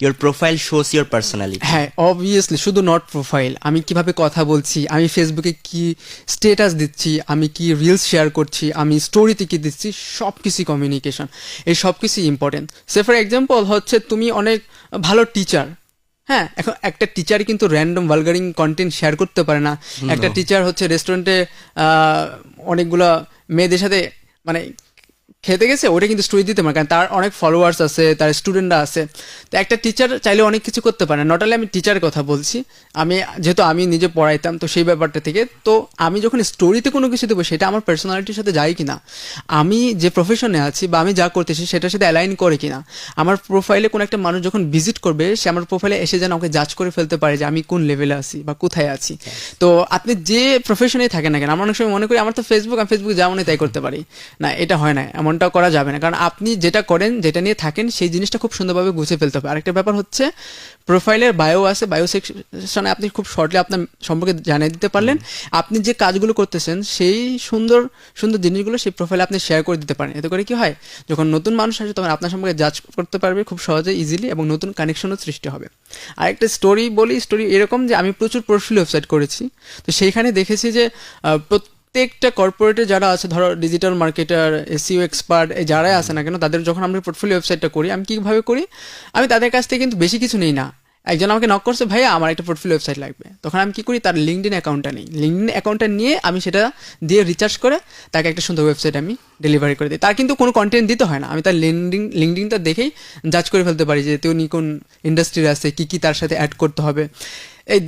your profile shows your personality. হ্যাঁ, obviously শুধু not profile, আমি কিভাবে কথা বলছি, আমি ফেসবুকে কি স্টেটাস দিচ্ছি, আমি কি রিলস শেয়ার করছি, আমি স্টোরিতে কি দিচ্ছি, সব কিছুই কমিউনিকেশন, এই সব কিছুই ইম্পর্টেন্ট। সে ফর এক্সাম্পল হচ্ছে তুমি অনেক ভালো টিচার, হ্যাঁ, এখন একটা টিচার কিন্তু র্যান্ডম ভালগারিং কন্টেন্ট শেয়ার করতে পারে না। একটা টিচার হচ্ছে রেস্টুরেন্টে অনেকগুলো মেয়েদের সাথে মানে খেতে গেছে, ওটা কিন্তু স্টোরি দিতে পারে, কারণ তার অনেক ফলোয়ার্স আছে, তার স্টুডেন্টরা আছে। তো একটা টিচার চাইলে অনেক কিছু করতে পারে, নট অনলি আমি টিচারের কথা বলছি, যেহেতু আমি নিজে পড়াইতাম, তো সেই ব্যাপারটা থেকে তো আমি যখন স্টোরিতে কোনো কিছু দেবো সেটা আমার পার্সোনালিটির সাথে যায় কিনা, আমি যে প্রফেশনে আছি বা আমি যা করতেছি সেটার সাথে অ্যালাইন করে কিনা। আমার প্রোফাইলে কোনো একটা মানুষ যখন ভিজিট করবে, সে আমার প্রোফাইলে এসে যেন আমাকে জাজ করে ফেলতে পারে যে আমি কোন লেভেলে আছি বা কোথায় আছি। তো আপনি যে প্রফেশনেই থাকেন না কেন, আমার অনেক সময় মনে করি আমার তো ফেসবুক, আমি ফেসবুকে যা মনে তাই করতে পারি, না, এটা হয় না, এমনটা করা যাবে না। কারণ আপনি যেটা করেন, যেটা নিয়ে থাকেন, সেই জিনিসটা খুব সুন্দরভাবে গুছিয়ে ফেলতে হবে। আরেকটা ব্যাপার হচ্ছে প্রোফাইলের বায়ো আছে, বায়ো সেকশনে আপনি খুব শর্টলি আপনার সম্পর্কে জানিয়ে দিতে পারলেন, আপনি যে কাজগুলো করতেছেন সেই সুন্দর সুন্দর জিনিসগুলো সেই প্রোফাইলে আপনি শেয়ার করে দিতে পারেন। এতে করে কি হয়, যখন নতুন মানুষ আসে তখন আপনার সম্পর্কে জাজ করতে পারবে খুব সহজে, ইজিলি, এবং নতুন কানেকশনও সৃষ্টি হবে। আরেকটা স্টোরি বলি, স্টোরি এরকম যে আমি প্রচুর প্রোফাইল ওয়েবসাইট করেছি, তো সেইখানে দেখেছি যে প্রত্যেকটা কর্পোরেটে যারা আছে, ধরো ডিজিটাল মার্কেটার, এসইও এক্সপার্ট, এই যারাই আছে না কেন, তাদের যখন আমরা পোর্টফোলিও ওয়েবসাইটটা করি, আমি কীভাবে করি, আমি তাদের কাছ থেকে কিন্তু বেশি কিছু নেই না। একজন আমাকে নক করছে, ভাইয়া আমার একটা পোর্টফোলিও ওয়েবসাইট লাগবে, তখন আমি কী করি, তার লিঙ্কডিন অ্যাকাউন্টটা নিই, লিঙ্কডিন অ্যাকাউন্টটা নিয়ে আমি সেটা দিয়ে রিচার্জ করে তাকে একটা সুন্দর ওয়েবসাইট আমি ডেলিভারি করে দিই। তার কিন্তু কোনো কন্টেন্ট দিতে হয় না, আমি তার লিঙ্কডিনটা দেখেই জাজ করে ফেলতে পারি যে তিনি কোন ইন্ডাস্ট্রির আছে, কী তার সাথে অ্যাড করতে হবে। এই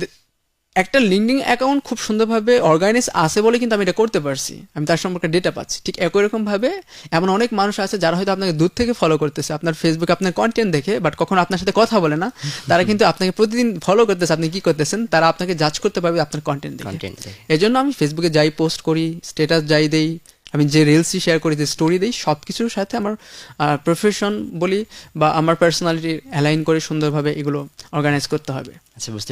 একটা লিঙ্কডিন অ্যাকাউন্ট খুব সুন্দরভাবে অর্গানাইজ আছে বলে কিন্তু আমি এটা করতে পারছি, আমি তার সম্পর্কে ডেটা পাচ্ছি। ঠিক একই রকমভাবে এমন অনেক মানুষ আছে যারা হয়তো আপনাকে দূর থেকে ফলো করতেছে আপনার ফেসবুকে আপনার কন্টেন্ট দেখে, বাট কখনো আপনার সাথে কথা বলে না, তারা কিন্তু আপনাকে প্রতিদিন ফলো করতেছে, আপনি কি করতেছেন, তারা আপনাকে জাজ করতে পারবে আপনার কন্টেন্ট দেখে। এই জন্য আমি ফেসবুকে যাই পোস্ট করি, স্ট্যাটাস যাই দেই, আমি যে রিলসই শেয়ার করি, যে স্টোরি দিই, সব কিছুর সাথে আমার প্রফেশন বলি বা আমার পার্সোনালিটি অ্যালাইন করে সুন্দরভাবে এগুলো অর্গানাইজ করতে হবে। আচ্ছা, বুঝতে